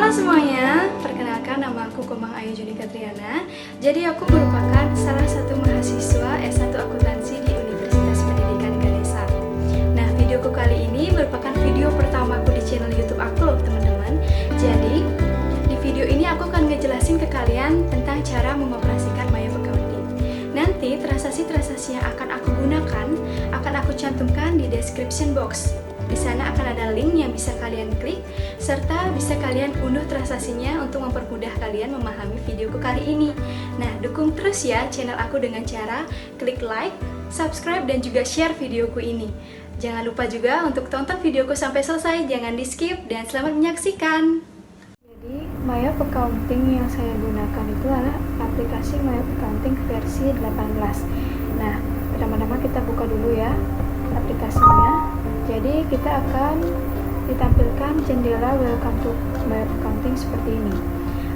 Halo semuanya, perkenalkan nama aku Komang Ayu Juni Katriana. Jadi aku merupakan salah satu mahasiswa S1 Akuntansi di Universitas Pendidikan Ganesha. Nah, videoku kali ini merupakan video pertamaku di channel YouTube aku loh teman-teman. Jadi, di video ini aku akan ngejelasin ke kalian tentang cara mengoperasikan Maya Accounting. Nanti transaksi-transaksi yang akan aku gunakan akan aku cantumkan di description box. Di sana akan ada link yang bisa kalian klik, serta bisa kalian unduh transaksinya untuk mempermudah kalian memahami videoku kali ini. Nah, dukung terus ya channel aku dengan cara klik like, subscribe, dan juga share videoku ini. Jangan lupa juga untuk tonton videoku sampai selesai, jangan di skip, dan selamat menyaksikan. Jadi, Maya Accounting yang saya gunakan itu adalah aplikasi Maya Accounting versi 18. Nah, pertama-tama kita buka dulu ya aplikasinya. Jadi kita akan ditampilkan jendela welcome to Maya Accounting seperti ini.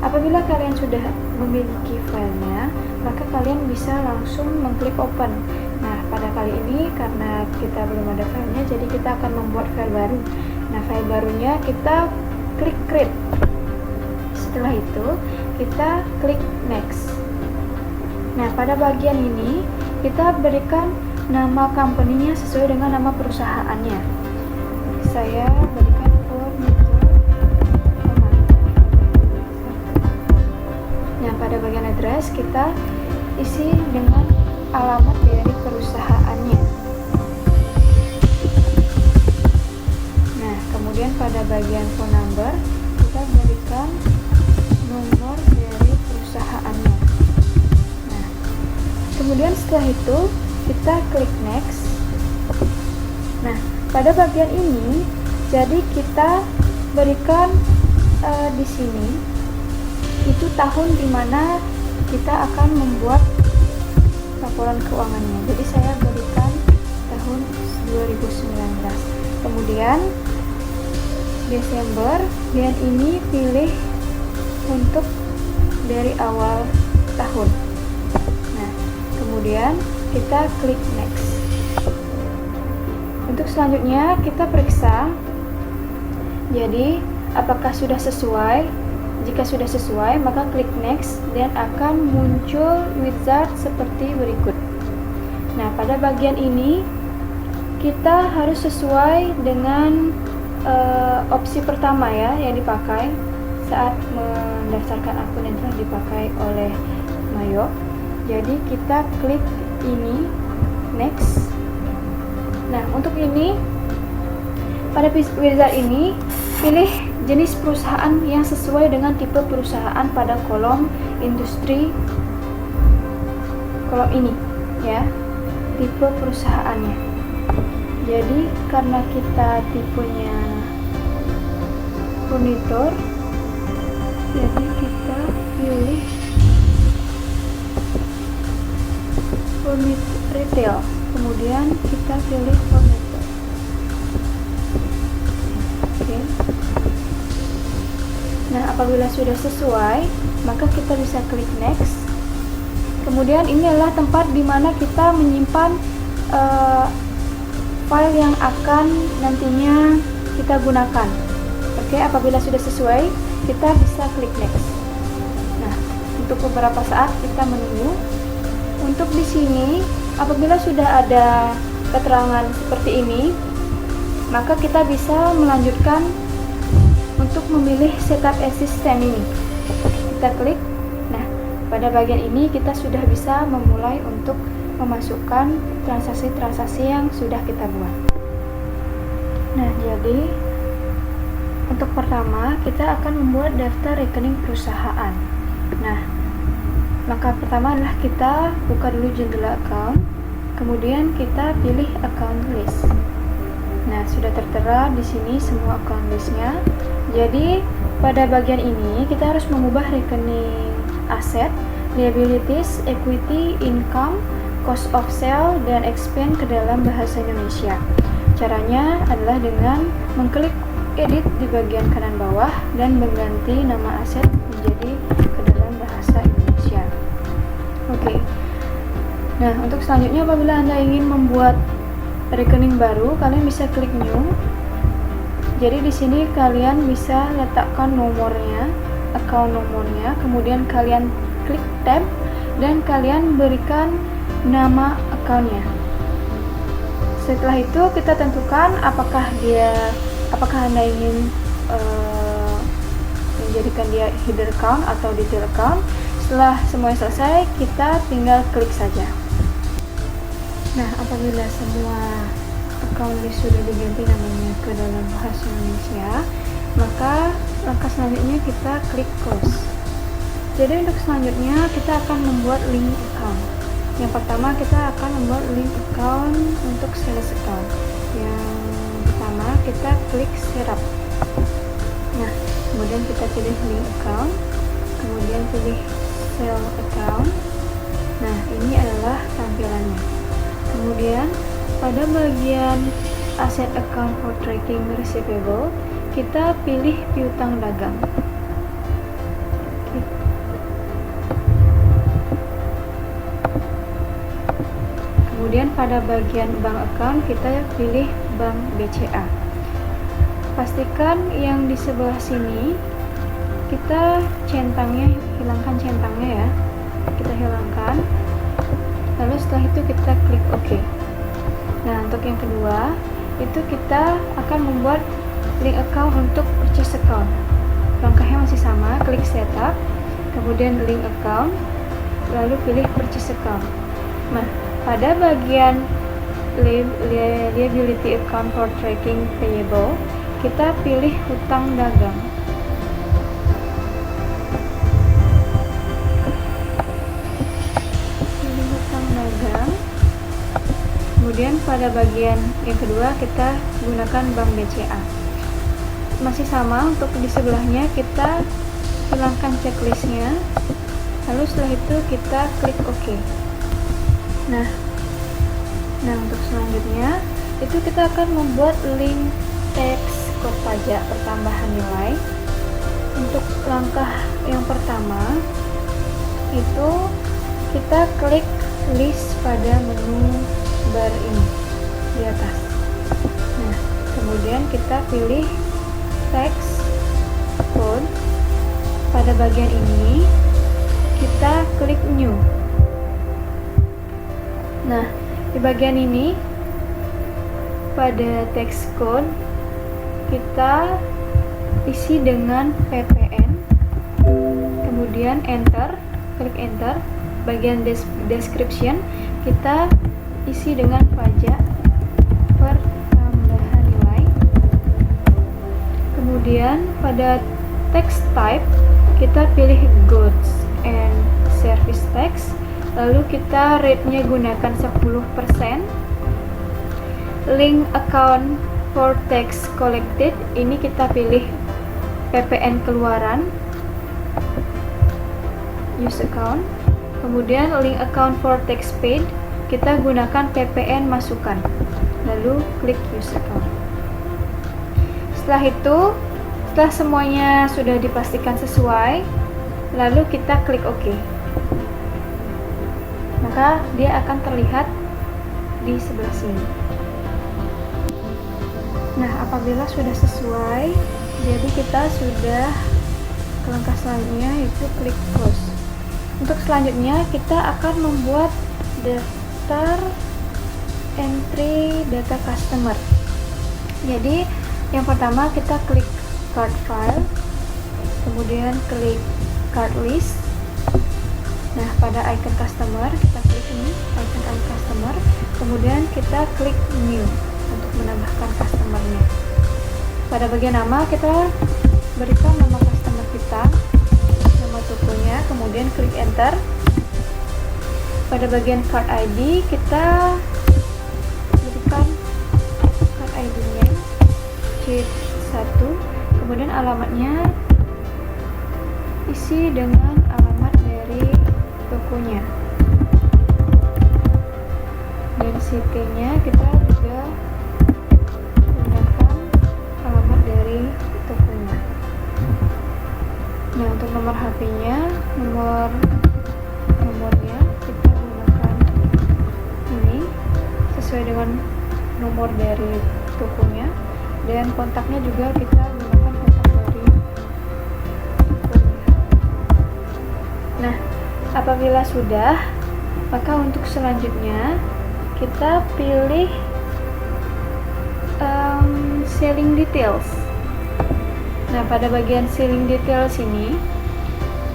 Apabila kalian sudah memiliki filenya, maka kalian bisa langsung mengklik open. Nah, pada kali ini karena kita belum ada filenya, jadi kita akan membuat file baru. Nah, file barunya kita klik create. Setelah itu, kita klik next. Nah, pada bagian ini kita berikan nama company-nya sesuai dengan nama perusahaannya. Saya berikan Furniture. Nah, pada bagian address kita isi dengan alamat dari perusahaannya. Nah, kemudian pada bagian phone number kita berikan nomor dari perusahaannya. Nah, kemudian setelah itu kita klik next. Nah, pada bagian ini jadi kita berikan di sini itu tahun dimana kita akan membuat laporan keuangannya. Jadi saya berikan tahun 2019. Kemudian Desember, dan ini pilih untuk dari awal tahun. Nah, kemudian kita klik next. Untuk selanjutnya kita periksa jadi apakah sudah sesuai. Jika sudah sesuai, maka klik next dan akan muncul wizard seperti berikut. Nah, pada bagian ini kita harus sesuai dengan opsi pertama ya yang dipakai saat mendaftarkan akun yang telah dipakai oleh Mayo. Jadi kita klik ini next. Nah, untuk ini pada wizard ini pilih jenis perusahaan yang sesuai dengan tipe perusahaan pada kolom industri, kolom ini ya, tipe perusahaannya. Jadi karena kita tipenya furnitur, jadi kita pilih furniture retail, kemudian kita pilih furniture. Oke. Nah, apabila sudah sesuai, maka kita bisa klik next. Kemudian ini adalah tempat di mana kita menyimpan file yang akan nantinya kita gunakan. Oke, apabila sudah sesuai, kita bisa klik next. Nah, untuk beberapa saat kita menunggu. Untuk di sini, apabila sudah ada keterangan seperti ini, maka kita bisa melanjutkan untuk memilih setup assistant ini. Kita klik. Nah, pada bagian ini kita sudah bisa memulai untuk memasukkan transaksi-transaksi yang sudah kita buat. Nah, jadi untuk pertama kita akan membuat daftar rekening perusahaan. Nah, maka pertama adalah kita buka dulu jendela account, kemudian kita pilih account list. Nah, sudah tertera di sini semua account listnya. Jadi pada bagian ini kita harus mengubah rekening aset, liabilities, equity, income, cost of sale, dan expense ke dalam bahasa Indonesia. Caranya adalah dengan mengklik edit di bagian kanan bawah dan mengganti nama aset menjadi ke dalam bahasa Indonesia. Oke. Nah, untuk selanjutnya apabila Anda ingin membuat rekening baru, kalian bisa klik new. Jadi di sini kalian bisa letakkan nomornya, account nomornya, kemudian kalian klik tab dan kalian berikan nama accountnya. Setelah itu kita tentukan apakah Anda ingin menjadikan dia header account atau detail account. Setelah semuanya selesai, kita tinggal klik saja. Nah, apabila semua account sudah diganti namanya ke dalam bahasa Indonesia, maka langkah selanjutnya kita klik close. Jadi untuk selanjutnya kita akan membuat link account. Yang pertama kita akan membuat link account untuk sales account. Yang pertama kita klik setup. Nah, kemudian kita pilih link account, kemudian pilih sell account. Nah, ini adalah tampilannya. Kemudian pada bagian asset account for tracking receivable, kita pilih piutang dagang. Kemudian pada bagian bank account kita pilih bank BCA. Pastikan yang di sebelah sini kita hilangkan centangnya ya. Kita hilangkan. Lalu setelah itu kita klik OK. Nah, untuk yang kedua, itu kita akan membuat link account untuk purchase account. Langkahnya masih sama, klik setup, kemudian link account, lalu pilih purchase account. Nah, pada bagian liability account for tracking payable, kita pilih hutang dagang. Pilih hutang dagang. Kemudian pada bagian yang kedua kita gunakan bank BCA. Masih sama, untuk di sebelahnya kita hilangkan checklistnya. Lalu setelah itu kita klik OK. Nah, untuk selanjutnya itu kita akan membuat link teks kode pajak pertambahan nilai. Untuk langkah yang pertama itu kita klik list pada menu bar ini di atas. Nah, kemudian kita pilih teks code. Pada bagian ini kita klik new. Nah, di bagian ini pada teks code kita isi dengan PPN, kemudian enter, klik enter. Bagian description kita isi dengan pajak pertambahan nilai. Kemudian pada text type kita pilih goods and service tax. Lalu kita rate-nya gunakan 10%. Link account for tax collected, ini kita pilih PPN keluaran, use account. Kemudian link account for tax paid, kita gunakan PPN masukan. Lalu klik use account. Setelah semuanya sudah dipastikan sesuai, lalu kita klik OK. Maka dia akan terlihat di sebelah sini. Nah, apabila sudah sesuai, jadi kita sudah ke langkah selanjutnya, yaitu klik close. Untuk selanjutnya kita akan membuat daftar entry data customer. Jadi yang pertama kita klik card file, kemudian klik card list. Nah, pada icon customer kita klik ini, icon customer, kemudian kita klik new untuk menambahkan customernya. Pada bagian nama kita berikan nama customer kita, nama tokonya, kemudian klik enter. Pada bagian card ID kita berikan card ID-nya C1, kemudian alamatnya isi dengan alamat dari tokonya, dan city-nya kita juga gunakan alamat dari tokonya. Nah, untuk nomor HP-nya, nomornya kita gunakan ini sesuai dengan nomor dari tokonya. dan kontaknya juga kita gunakan kontak dari kuliah. Nah, apabila sudah, maka untuk selanjutnya kita pilih selling details. Nah, pada bagian selling details ini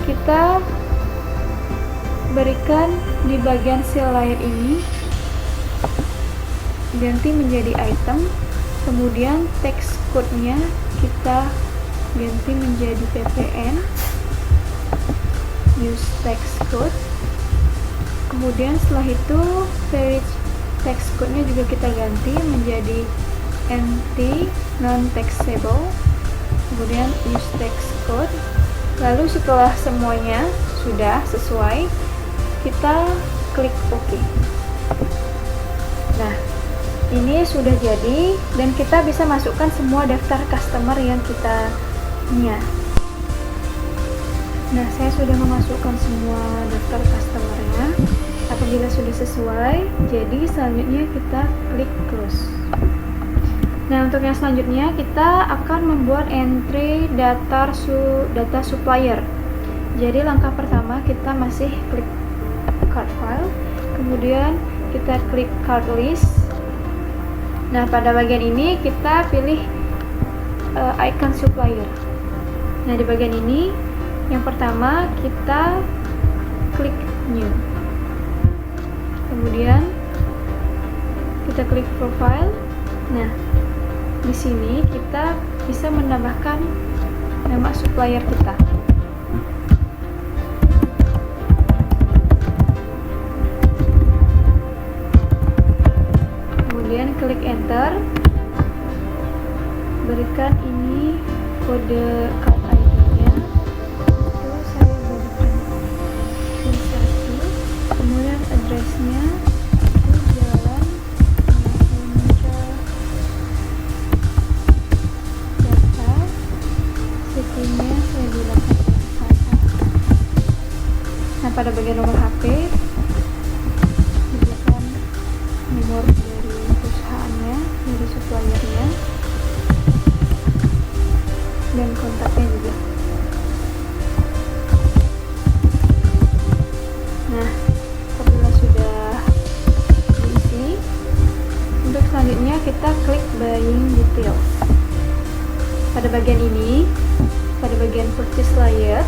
kita berikan di bagian cell layer ini ganti menjadi item, kemudian text code-nya kita ganti menjadi ppn, use text code. Kemudian setelah itu page text code-nya juga kita ganti menjadi empty non-textable, kemudian use text code. Lalu setelah semuanya sudah sesuai, kita klik OK. Nah, ini sudah jadi dan kita bisa masukkan semua daftar customer yang kita punya. Nah, saya sudah memasukkan semua daftar customernya. Apabila sudah sesuai, jadi selanjutnya kita klik close. Nah, untuk yang selanjutnya kita akan membuat entry data supplier. Jadi langkah pertama kita masih klik card file, kemudian kita klik card list. Nah, pada bagian ini kita pilih icon supplier. Nah, di bagian ini yang pertama kita klik new. Kemudian kita klik profile. Nah, di sini kita bisa menambahkan nama supplier kita. Kemudian klik enter. Berikan ini kode card ID-nya. Itu saya berikan ini 1. Kemudian address-nya itu Jalan City-nya saya gunakan Jakarta. Nah, pada bagian nomor HP berikan nomor dari perusahaannya, dari suppliernya, dan kontaknya juga. Nah, apabila sudah diisi, untuk selanjutnya kita klik buying details. Pada bagian ini, pada bagian purchase layer,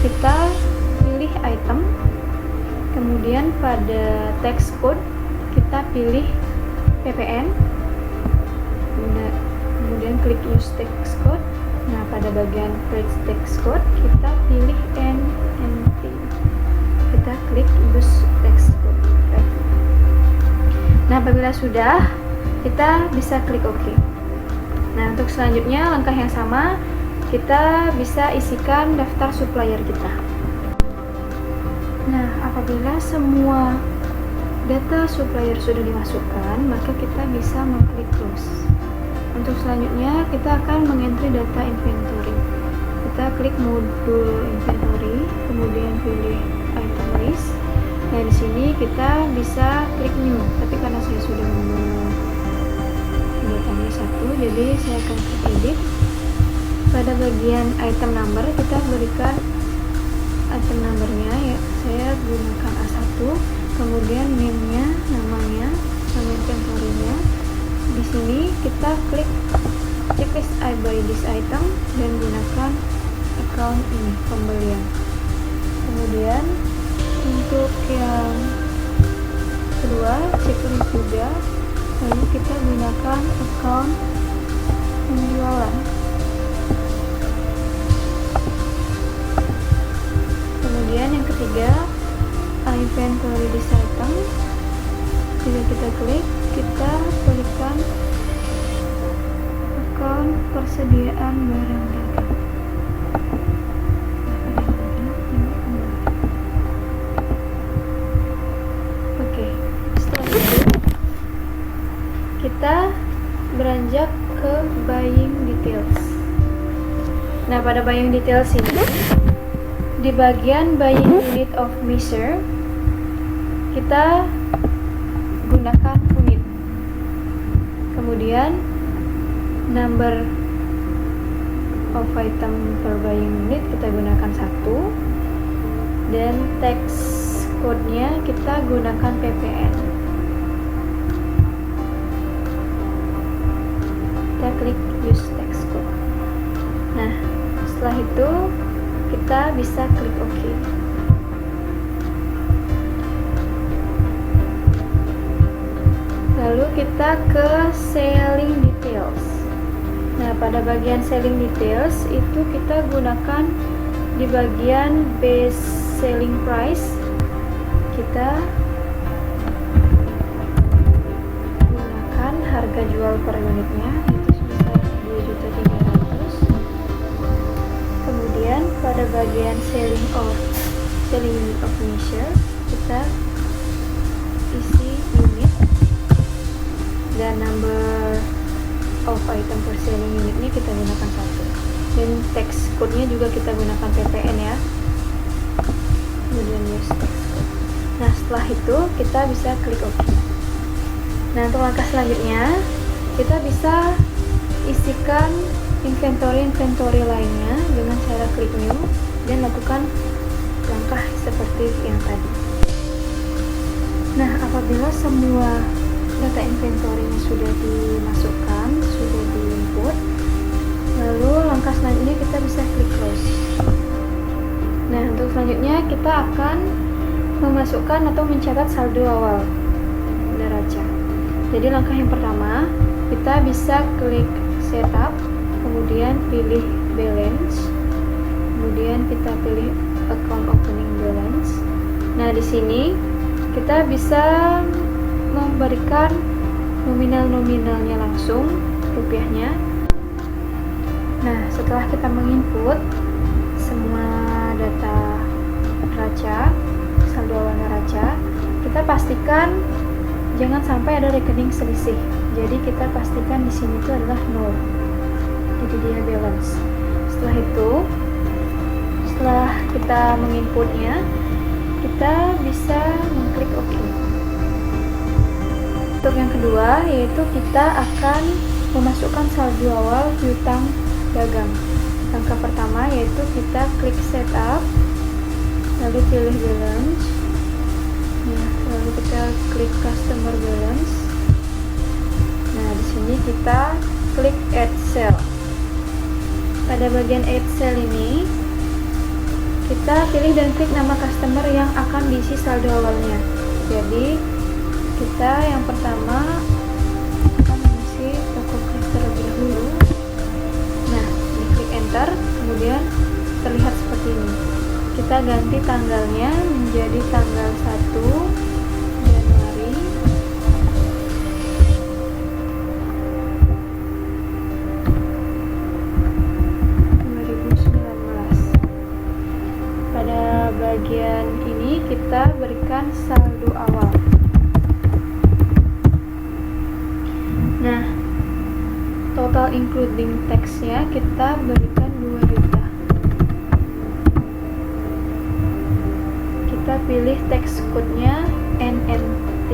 kita pilih item, kemudian pada text code kita pilih ppn, kemudian klik use text code. Nah, pada bagian page text code kita pilih empty, kita klik use text code. Nah, apabila sudah, kita bisa klik OK. Nah, untuk selanjutnya langkah yang sama, kita bisa isikan daftar supplier kita. Nah, apabila semua data supplier sudah dimasukkan, maka kita bisa mengklik close. Untuk selanjutnya kita akan mengentry data inventory. Kita klik modul inventory, kemudian pilih item list. Nah, di sini kita bisa klik new, tapi karena saya sudah membuat datanya 1, jadi saya akan klik edit. Pada bagian item number kita berikan item numbernya, ya saya gunakan A1, kemudian name-nya, namanya, nama inventory-nya. Di sini kita klik checklist I buy this item dan gunakan account ini, pembelian. Kemudian untuk yang kedua checklist juga, lalu kita gunakan account penjualan. Kemudian yang ketiga inventory this item, jika kita klik, kita berikan account persediaan barang dagang. Oke, setelah itu kita beranjak ke buying details. Nah, pada buying details ini di bagian buying unit of measure kita gunakan unit. Kemudian number of item per buying unit kita gunakan 1, dan text code-nya kita gunakan ppn. Kita klik use text code. Nah, setelah itu kita bisa klik OK. Lalu kita ke selling details. Nah, pada bagian selling details itu kita gunakan di bagian base selling price. Kita gunakan harga jual per unitnya, itu sebesar 2.300.000. Kemudian pada bagian selling unit of measure kita isi unit dan number of item per selling unitnya kita gunakan 1, dan text code-nya juga kita gunakan ppn ya. Kemudian use text code. Nah, setelah itu kita bisa klik OK. Nah, untuk langkah selanjutnya kita bisa isikan inventory lainnya dengan cara klik new dan lakukan langkah seperti yang tadi. Nah, apabila semua data inventory-nya sudah dimasukkan, sudah di-input, lalu langkah selanjutnya kita bisa klik close. Nah, untuk selanjutnya kita akan memasukkan atau mencatat saldo awal neraca. Jadi langkah yang pertama, kita bisa klik setup, kemudian pilih balance, kemudian kita pilih account opening balance. Nah, di sini kita bisa memberikan nominalnya langsung, rupiahnya. Nah, setelah kita menginput semua data neraca, saldo awal neraca, kita pastikan jangan sampai ada rekening selisih. Jadi kita pastikan di sini itu adalah 0. Jadi dia balance. Setelah itu, setelah kita menginputnya, kita bisa mengklik OK. Untuk yang kedua, yaitu kita akan memasukkan saldo awal piutang dagang. Langkah pertama yaitu kita klik setup, lalu pilih balance. Nah, lalu kita klik customer balance. Nah, di sini kita klik add cell. Pada bagian add cell ini kita pilih dan klik nama customer yang akan diisi saldo awalnya. Jadi kita yang pertama akan mengisi toko klik terlebih dahulu. Nah, diklik enter, kemudian terlihat seperti ini. Kita ganti tanggalnya menjadi tanggal 1 Januari 2019. Pada bagian ini kita berikan saldo awal. Nah, total including tax-nya kita berikan 2 juta. Kita pilih tax code-nya NNT,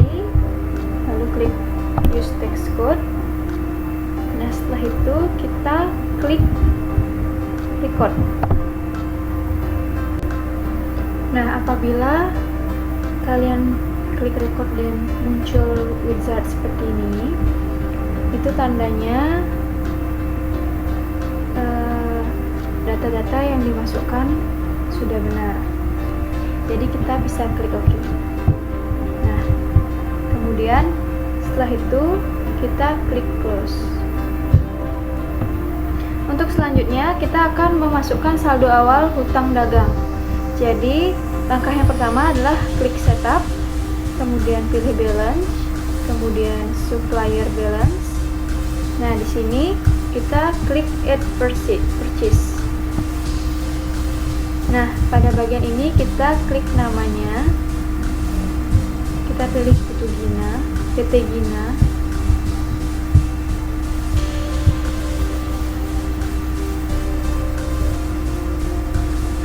lalu klik use tax code. Nah, setelah itu kita klik record. Nah, apabila kalian klik record dan muncul wizard seperti ini, itu tandanya data-data yang dimasukkan sudah benar. Jadi kita bisa klik OK. Nah, kemudian setelah itu kita klik close. Untuk selanjutnya kita akan memasukkan saldo awal hutang dagang. Jadi langkah yang pertama adalah klik setup, kemudian pilih balance, kemudian supplier balance. Nah, di sini kita klik add purchase. Nah, pada bagian ini kita klik namanya. Kita pilih PT Gina.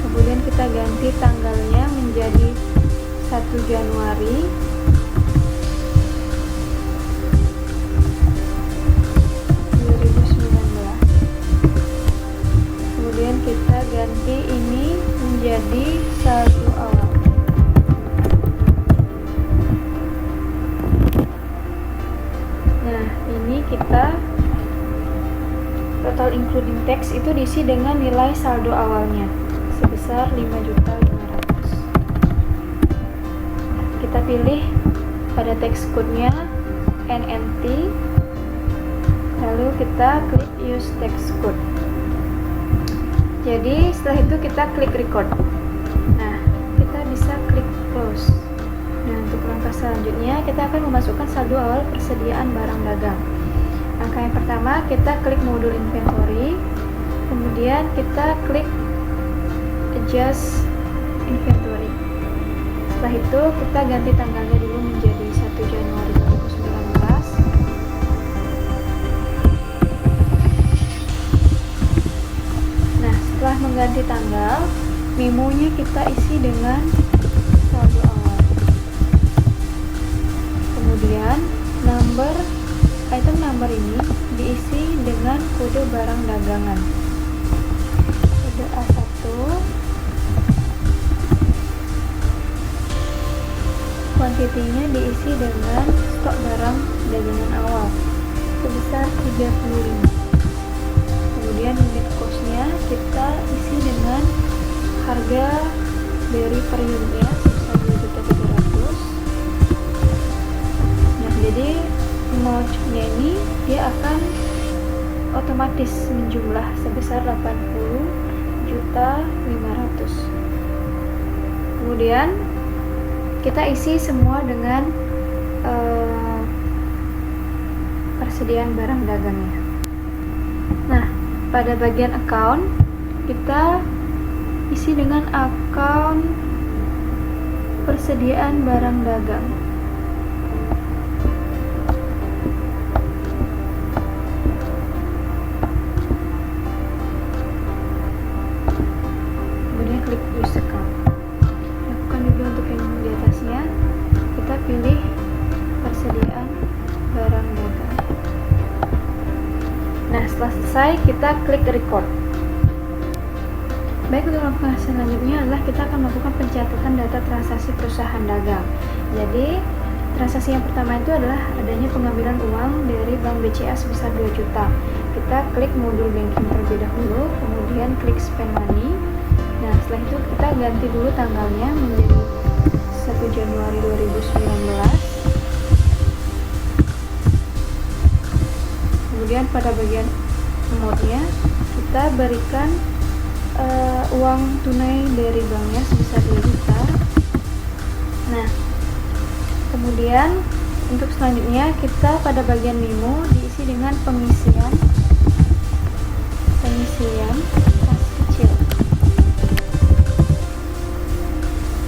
Kemudian kita ganti tanggalnya menjadi 1 Januari 2019. ganti ini menjadi saldo awal. Nah, ini kita total including tax itu diisi dengan nilai saldo awalnya sebesar 5.500.000. Kita pilih pada tax code-nya NNT, lalu kita klik use tax code. Jadi setelah itu kita klik record. Nah, kita bisa klik close. Nah, untuk langkah selanjutnya kita akan memasukkan saldo awal persediaan barang dagang. Langkah yang pertama, kita klik modul inventory, kemudian kita klik adjust inventory. Setelah itu kita ganti tanggalnya dulu menjadi 1 Januari 2019. Nah, setelah mengganti tanggal, memonya kita isi dengan saldo awal. Kemudian item number ini diisi dengan kode barang dagangan. Kode A1. Kuantitinya diisi dengan stok barang dagangan awal sebesar 35. Kemudian unit cost-nya kita isi dengan harga dari per unitnya sebesar 2.300.000. Nah, jadi amount-nya ini dia akan otomatis menjumlah sebesar 80.500.000. Kemudian kita isi semua dengan persediaan barang dagangnya. Nah, pada bagian account kita isi dengan account persediaan barang dagang. Kemudian klik use account. Lakukan juga untuk yang di atasnya. Kita pilih persediaan barang dagang. Nah, setelah selesai kita klik record. Baik, untuk langkah selanjutnya adalah kita akan melakukan pencatatan data transaksi perusahaan dagang. Jadi, transaksi yang pertama itu adalah adanya pengambilan uang dari Bank BCA sebesar 2 juta. Kita klik modul banking terlebih dahulu, kemudian klik spend money. Nah, setelah itu kita ganti dulu tanggalnya menjadi 1 Januari 2019. Kemudian pada bagian amount-nya kita berikan uang tunai dari banknya sebesar 2 juta. Nah, kemudian untuk selanjutnya kita pada bagian memo diisi dengan pengisian kas kecil.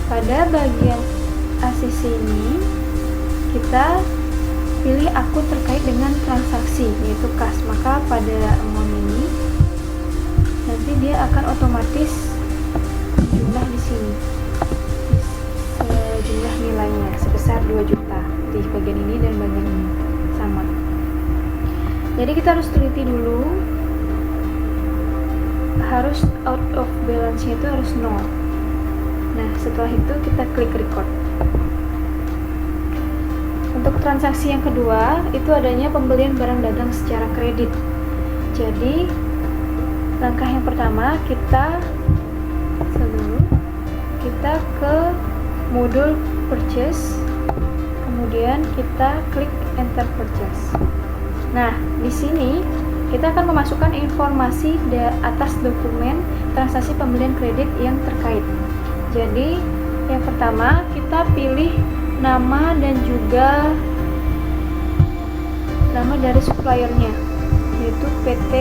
Pada bagian ACC ini kita pilih akun terkait dengan transaksi, yaitu kas. Maka pada amount ini nanti dia akan otomatis jumlah di sini sejumlah nilainya sebesar 2 juta di bagian ini dan bagian ini sama. Jadi kita harus teliti dulu, harus out of balance-nya itu harus 0. Nah, setelah itu kita klik record. Untuk transaksi yang kedua itu adanya pembelian barang dagang secara kredit. Jadi langkah yang pertama kita ke modul purchase, kemudian kita klik enter purchase. Nah, di sini kita akan memasukkan informasi atas dokumen transaksi pembelian kredit yang terkait. Jadi yang pertama kita pilih nama dan juga nama dari suppliernya, yaitu PT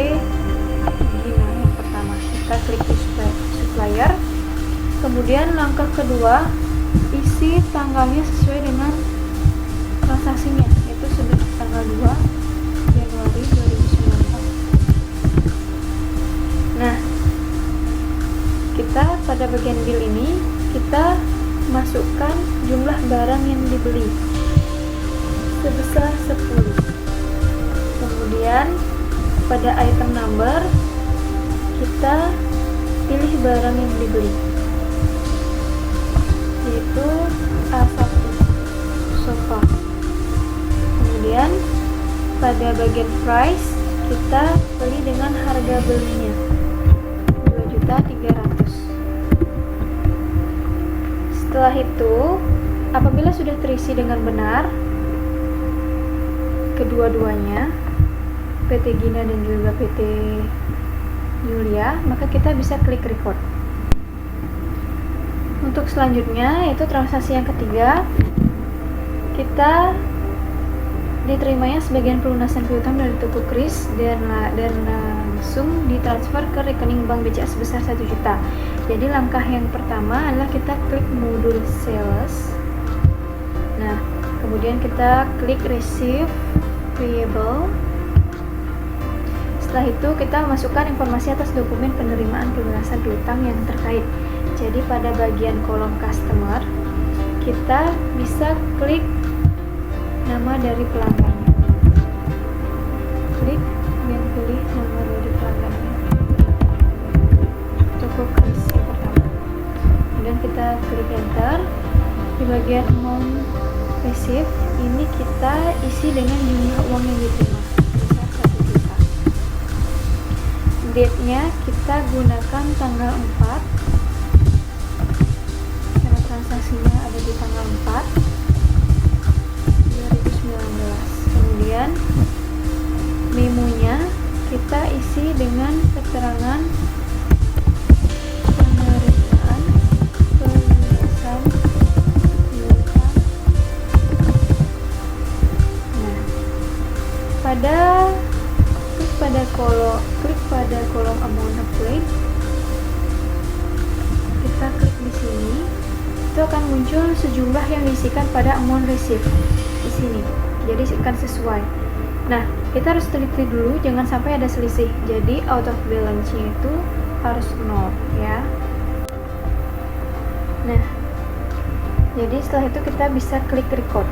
Gina. Yang pertama kita klik supplier. Kemudian langkah kedua, isi tanggalnya sesuai dengan transaksinya, yaitu tanggal 2 Januari 2019. Nah, kita pada bagian bill ini kita masukkan jumlah barang yang dibeli sebesar 10. Kemudian pada item number kita pilih barang yang dibeli, yaitu A1, sofa. Kemudian pada bagian price kita beli dengan harga belinya 2.300.000. Setelah itu, apabila sudah terisi dengan benar kedua-duanya, PT Gina dan juga PT Yulia, maka kita bisa klik record. Untuk selanjutnya, yaitu transaksi yang ketiga, kita diterimanya sebagian pelunasan piutang dari toko Kris dan langsung ditransfer ke rekening bank BCA sebesar 1 juta. Jadi langkah yang pertama adalah kita klik modul sales. Nah, kemudian kita klik receive payable. Setelah itu kita masukkan informasi atas dokumen penerimaan pelunasan piutang yang terkait. Jadi pada bagian kolom customer kita bisa klik nama dari pelanggannya. Klik dan pilih nama dari pelanggannya. Toko Kris yang pertama. Kemudian kita klik enter. Di bagian amount receive ini kita isi dengan jumlah uang yang diterima sebesar 1 juta. Date-nya kita gunakan tanggal 4 karena transaksinya ada di tanggal 4 2019. Kemudian memonya kita isi dengan keterangan penerimaan pelunasan piutang. Nah, klik pada kolom amount applied, kita klik di sini, itu akan muncul sejumlah yang diisikan pada amount receive di sini. Jadi akan sesuai. Nah, kita harus teliti dulu, jangan sampai ada selisih. Jadi out of balance-nya itu harus 0 ya. Nah, jadi setelah itu kita bisa klik record.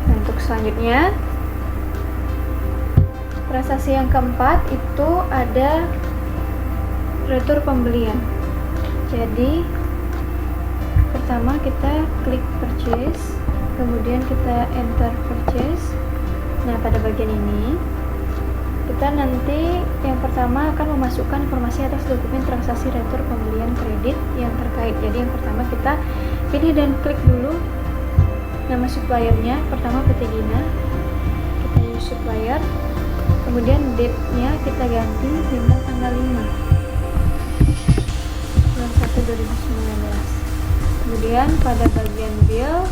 Nah, untuk selanjutnya transaksi yang keempat itu ada retur pembelian. Jadi pertama kita klik purchase, kemudian kita enter purchase. Nah, pada bagian ini kita nanti yang pertama akan memasukkan informasi atas dokumen transaksi retur pembelian kredit yang terkait. Jadi yang pertama kita pilih dan klik dulu nama suppliernya. Pertama PT Gina, kita use supplier. Kemudian date-nya kita ganti dengan tanggal 5 bulan 1 2019. Kemudian pada bagian bill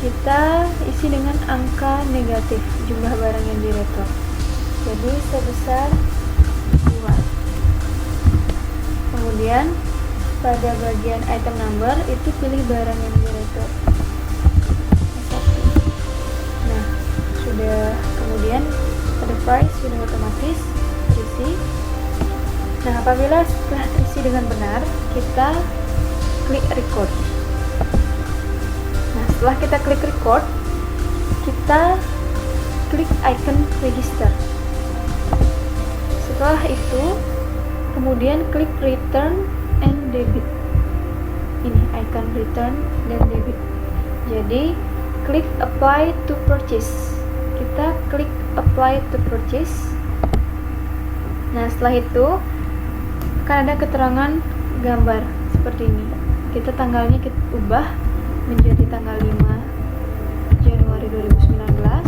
kita isi dengan angka negatif jumlah barang yang diretur. Jadi sebesar 2. Kemudian pada bagian item number itu pilih barang yang diretur. Nah, sudah. Kemudian pada price sudah otomatis terisi. Nah, apabila sudah terisi dengan benar, kita klik record. Nah, setelah kita klik record, kita klik icon register. Setelah itu, kemudian klik return and debit. Ini icon return dan debit. Jadi, klik apply to purchase. Kita klik apply to purchase. Nah, setelah itu akan ada keterangan gambar seperti ini. Kita tanggalnya kita ubah menjadi tanggal 5 Januari 2019.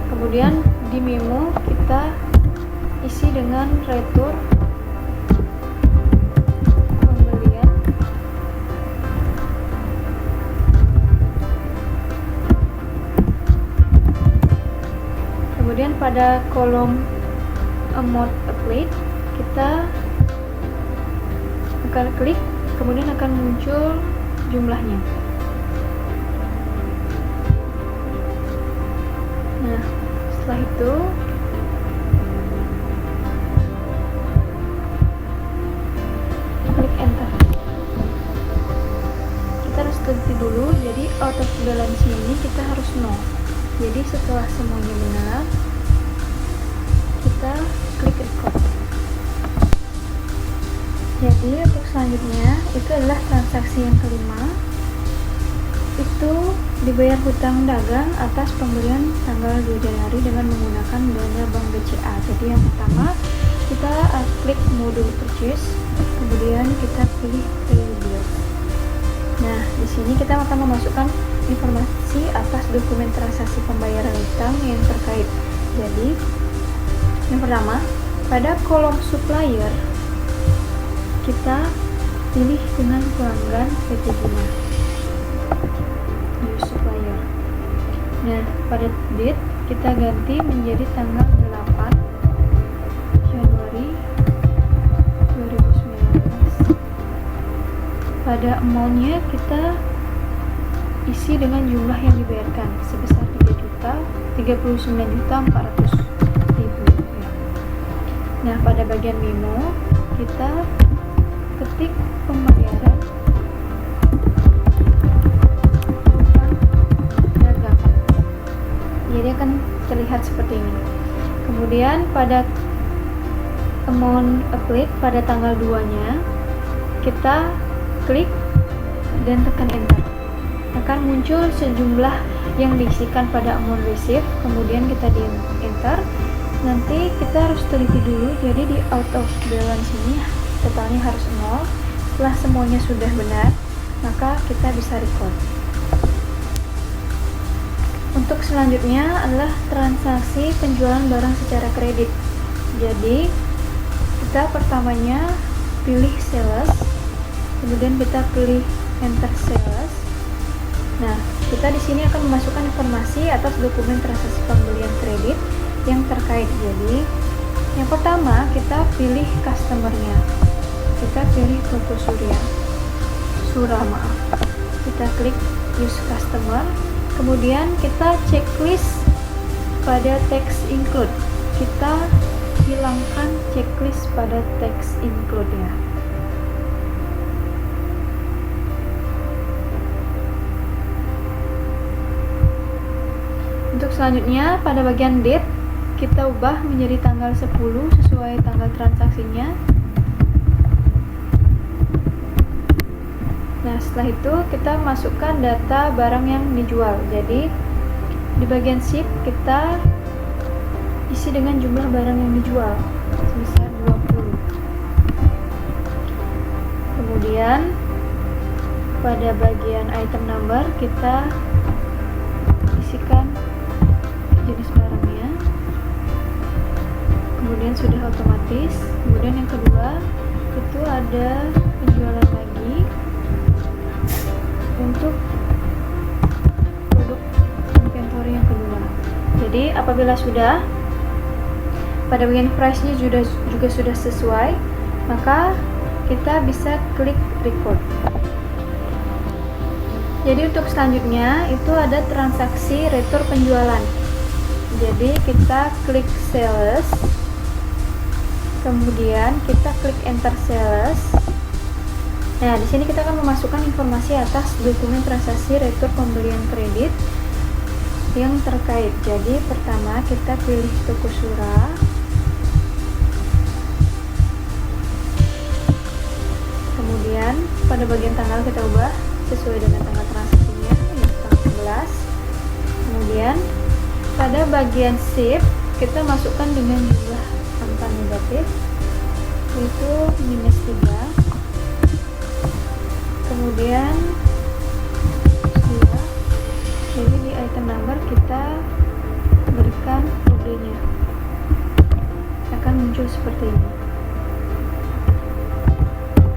Kemudian di memo kita isi dengan retur pembelian. Kemudian pada kolom amount applied kita akan klik, kemudian akan muncul jumlahnya. Nah, setelah itu klik enter. Kita harus teliti dulu, jadi out of balance ini kita harus 0. Jadi setelah semuanya benar, klik record. Jadi untuk selanjutnya itu adalah transaksi yang kelima, itu dibayar hutang dagang atas pembelian tanggal 2 Januari dengan menggunakan dana bank BCA. Jadi yang pertama kita klik modul purchase, kemudian kita pilih pay bill. Nah, di sini kita akan memasukkan informasi atas dokumen transaksi pembayaran hutang yang terkait. Jadi, yang pertama, pada kolom supplier kita pilih dengan pelanggan PT Gina. New supplier. Nah, pada date kita ganti menjadi tanggal 8 Januari 2019. Pada amount-nya kita isi dengan jumlah yang dibayarkan sebesar 39.400.000 rupiah. Nah, pada bagian memo kita ketik pembayaran hutang dagang. Jadi akan terlihat seperti ini. Kemudian pada amount applied pada tanggal 2-nya kita klik dan tekan enter. Akan muncul sejumlah yang diisikan pada amount receive, kemudian kita di enter. Nanti kita harus teliti dulu, jadi di out of balance ini totalnya harus 0. Setelah semuanya sudah benar, maka kita bisa record. Untuk selanjutnya adalah transaksi penjualan barang secara kredit. Jadi kita pertamanya pilih sales, kemudian kita pilih enter sales. Nah, kita di sini akan memasukkan informasi atas dokumen transaksi pembelian kredit yang terkait. Jadi, yang pertama kita pilih customer-nya. Kita pilih Toko Surah. Kita klik use customer. Kemudian kita checklist pada text include. Kita hilangkan checklist pada text include ya. Untuk selanjutnya pada bagian date kita ubah menjadi tanggal 10 sesuai tanggal transaksinya. Nah, setelah itu kita masukkan data barang yang dijual. Jadi di bagian ship kita isi dengan jumlah barang yang dijual sebesar 20. Kemudian pada bagian item number kita isikan jenis barangnya, kemudian sudah otomatis. Kemudian yang kedua itu ada penjualan lagi untuk produk inventory yang kedua. Jadi apabila sudah pada bagian price nya juga sudah sesuai, maka kita bisa klik record. Jadi untuk selanjutnya itu ada transaksi retur penjualan. Jadi kita klik sales, kemudian kita klik enter sales. Nah, di sini kita akan memasukkan informasi atas dokumen transaksi retur pembelian kredit yang terkait. Jadi pertama kita pilih Toko Surah. Kemudian pada bagian tanggal kita ubah sesuai dengan tanggal transaksinya, yaitu tanggal 11. Kemudian pada bagian ship kita masukkan dengan jumlah angka negatif, yaitu -3. Kemudian jadi di item number kita berikan kodenya, akan muncul seperti ini.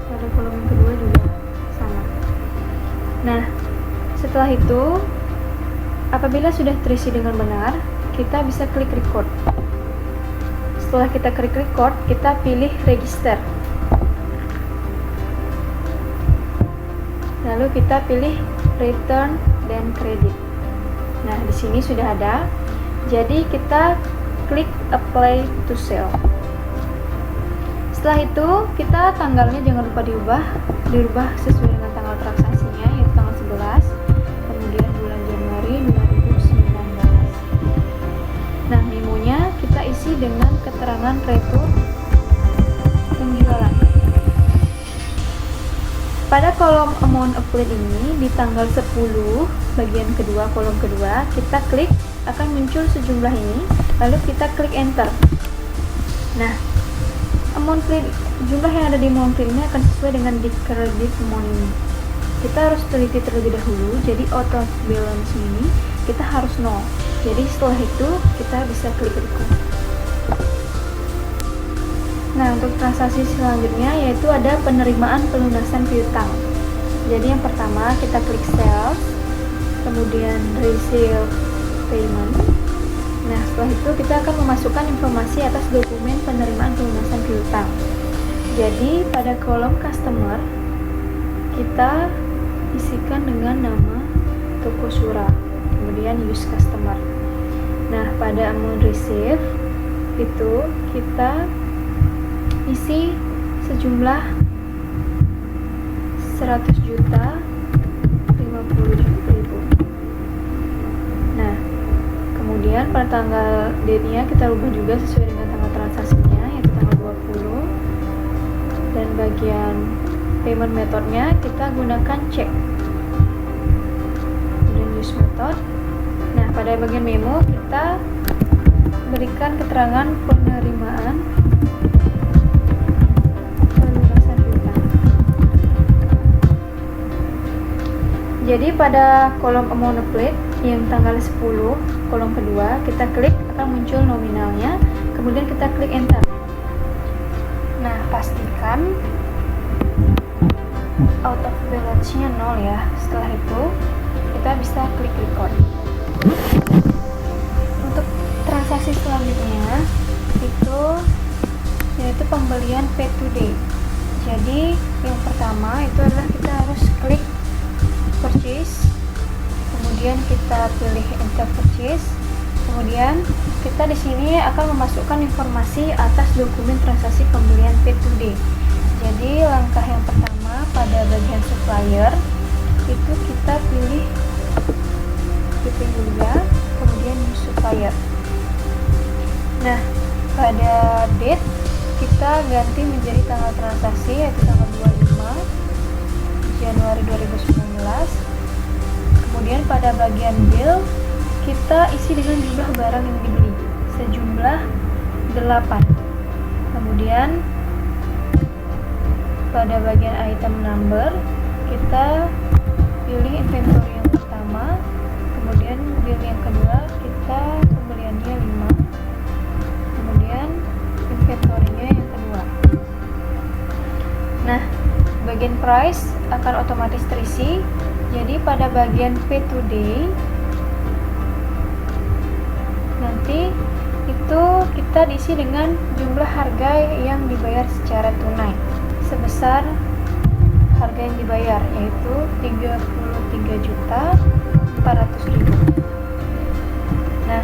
Pada kolom yang kedua juga sama. Nah, setelah itu apabila sudah terisi dengan benar, kita bisa klik record. Setelah kita klik record, kita pilih register. Lalu kita pilih return dan credit. Nah, di sini sudah ada. Jadi kita klik apply to sell. Setelah itu, kita tanggalnya jangan lupa dirubah sesuai dengan tanggal transaksinya, yaitu tanggal 11. Kemudian bulan Januari 2019. Nah, memonya kita isi dengan keterangan retur pada kolom amount applied ini di tanggal 10 bagian kedua, kolom kedua, kita klik, akan muncul sejumlah ini, lalu kita klik enter. Nah, amount clear, jumlah yang ada di amount clear ini akan sesuai dengan di credit amount ini. Kita harus teliti terlebih dahulu, jadi auto balance ini kita harus nol. Jadi setelah itu kita bisa klik record. Nah, untuk transaksi selanjutnya yaitu ada penerimaan pelunasan piutang. Jadi yang pertama kita klik sales, kemudian receive payment. Nah, setelah itu kita akan memasukkan informasi atas dokumen penerimaan pelunasan piutang. Jadi pada kolom customer kita isikan dengan nama toko Sura, kemudian use customer. Nah, pada amount receive itu kita isi sejumlah 100 juta 50.000. Nah, kemudian pada tanggal date-nya kita ubah juga sesuai dengan tanggal transaksinya, yaitu tanggal 20. Dan bagian payment methodnya kita gunakan cek, kemudian use method. Nah, pada bagian memo kita berikan keterangan penerimaan pelunasan piutang. Jadi pada kolom amount applied yang tanggal 10 kolom kedua kita klik, akan muncul nominalnya, kemudian kita klik enter. Nah, pastikan out of balance-nya 0 ya. Setelah itu kita bisa klik record. Untuk transaksi selanjutnya itu yaitu pembelian pay today. Jadi yang pertama itu adalah kita harus klik purchase, kemudian kita pilih enter purchase, kemudian kita di sini akan memasukkan informasi atas dokumen transaksi pembelian pay today. Jadi langkah yang pertama pada bagian supplier itu kita pilih juga, kemudian use supplier. Nah, pada date kita ganti menjadi tanggal transaksi yaitu tanggal 25 Januari 2019. Kemudian pada bagian bill kita isi dengan jumlah barang yang dibeli sejumlah 8. Kemudian pada bagian item number kita pilih inventory yang pertama, kemudian bill yang kedua kita pembeliannya 5, kemudian inventory-nya yang kedua. Nah, bagian price akan otomatis terisi. Jadi pada bagian pay today nanti itu kita diisi dengan jumlah harga yang dibayar secara tunai sebesar harga yang dibayar yaitu 33.400.000. Nah,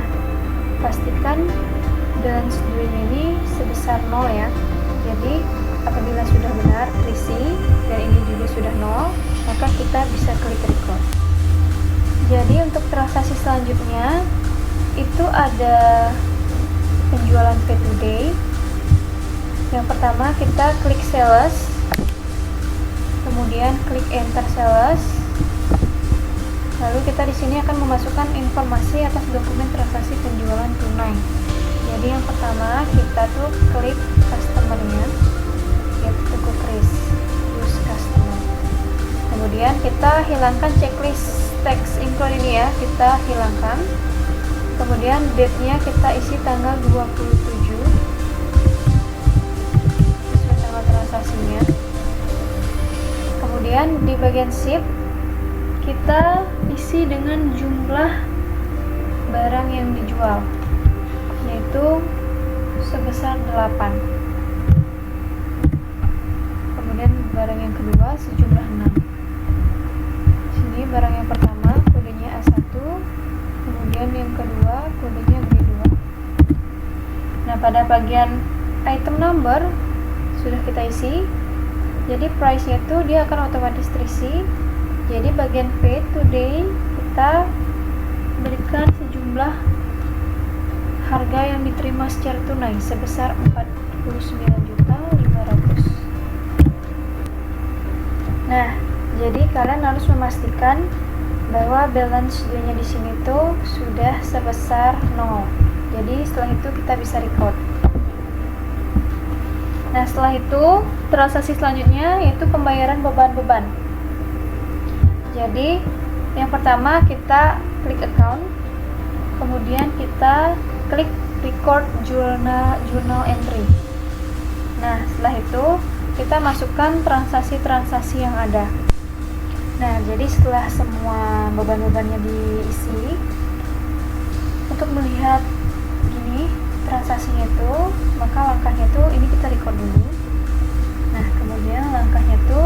pastikan balance due ini sebesar 0 ya. Jadi apabila sudah benar terisi dan ini juga sudah 0, maka kita bisa klik record. Jadi untuk transaksi selanjutnya itu ada penjualan pay today. Yang pertama kita klik sales, kemudian klik enter sales, lalu kita di sini akan memasukkan informasi atas dokumen transaksi penjualan tunai. Jadi yang pertama kita tuh klik customer-nya, yaitu toko Kris, use customer. Kemudian kita hilangkan checklist text include ini ya, kita hilangkan. Kemudian date-nya kita isi tanggal 27 sesuai tanggal transaksinya. Kemudian di bagian ship kita isi dengan jumlah barang yang dijual yaitu sebesar 8. Kemudian barang yang kedua sejumlah 6. Sini barang yang pertama kodenya A1, kemudian yang kedua kodenya B2. Nah, pada bagian item number sudah kita isi. Jadi price nya itu dia akan otomatis terisi. Jadi bagian pay today kita berikan sejumlah harga yang diterima secara tunai sebesar 49.500. Nah, jadi kalian harus memastikan bahwa balance due-nya di sini tuh sudah sebesar 0. Jadi setelah itu kita bisa record. Nah, setelah itu transaksi selanjutnya yaitu pembayaran beban-beban. Jadi yang pertama kita klik account, kemudian kita klik record journal entry. Nah, setelah itu kita masukkan transaksi-transaksi yang ada. Nah, jadi setelah semua beban-bebannya diisi, untuk melihat gini transaksinya itu, maka langkahnya itu ini kita record dulu. Nah, kemudian langkahnya itu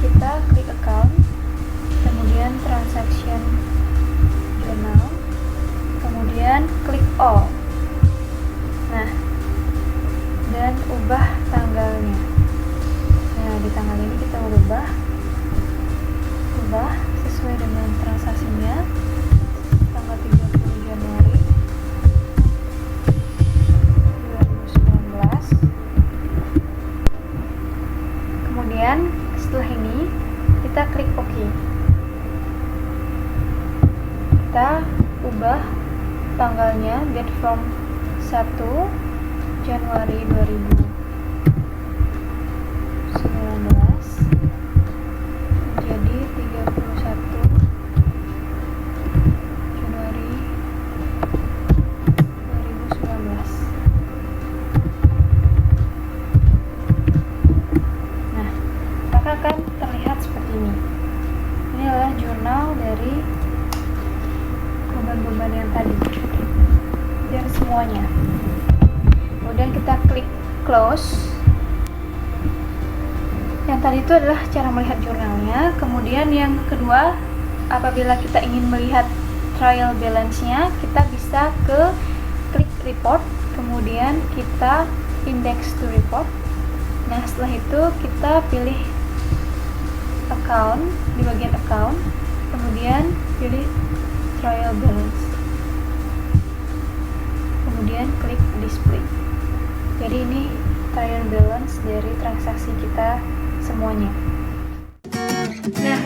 kita klik account, kemudian transaction journal, kemudian klik all. Nah, dan ubah tanggalnya. Nah, di tanggal ini kita ubah sesuai dengan transaksinya, tanggal 30 Januari 2019. Kemudian setelah ini kita klik OK. Kita ubah tanggalnya date from 1 Januari 2019 jadi 31 Januari 2019. Nah, maka akan terlihat seperti ini. Ini adalah jurnal dari beban-beban yang tadi dan semuanya. Kemudian kita klik close. Yang tadi itu adalah cara melihat jurnalnya. Kemudian yang kedua, apabila kita ingin melihat trial balance-nya, kita bisa ke klik report, kemudian kita index to report. Nah, setelah itu kita pilih account, di bagian account, kemudian pilih trial balance, kemudian klik display. Jadi ini trial balance dari transaksi kita semuanya. Nah,